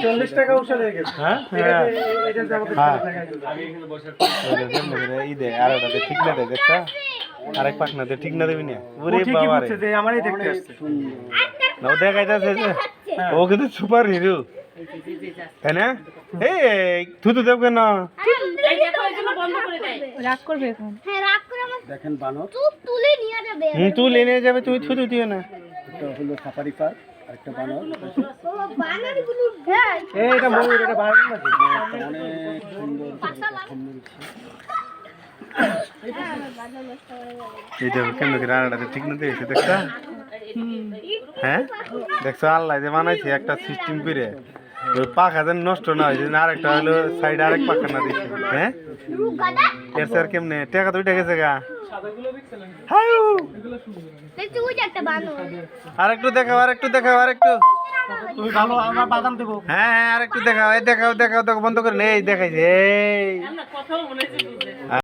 40 টাকা উঠে গেছে। হ্যাঁ এটা যে আমাদের এই দে আর ওটা ঠিক না দে দেখছ আরেক পাখনাতে ঠিক না দেবি না ওরে ঠিকই বাবা রে বুঝছে যে আমারই দেখতে আসছে। না ও দেখাইতেছে যে ও কিন্তু সুপার হিরো তাই না এই থুতু দেব কেন রাগ করবে এখন। হ্যাঁ রাগ করে আমার দেখেন বানর, চুপ তুলে নিয়ে যাবে। তুই নিয়ে যাবে তুই থুতু দিও না এটা হলো সাফারি পার্ক, আরেকটা বানর। ও বানরগুলো ভাই এটা ময়ূর, এটা বানর নাকি? অনেক সুন্দর এই দেখো কেন কি রান্নাটা ঠিক না দিয়েছে দেখছ হ্যাঁ দেখছো আল্লাহ যে বানাইছে একটা সিস্টেম করে ওই পাখা যেন নষ্ট না হয় যেন আরেকটা হলো সাইডে আরেক পাখা না দিচ্ছে হ্যাঁ এর স্যার কেমনে টাকা তো উঠে গেছে গা হাউ দেখছি ওই যে একটা বানর। আরেকটু দেখাও আরেকটু দেখাও আরেকটু তুমি ভালো, আমরা বাদাম দেবো। হ্যাঁ হ্যাঁ আরেকটু দেখাও এই দেখাও দেখাও দেখাও বন্ধ করে নেই দেখাইছে এই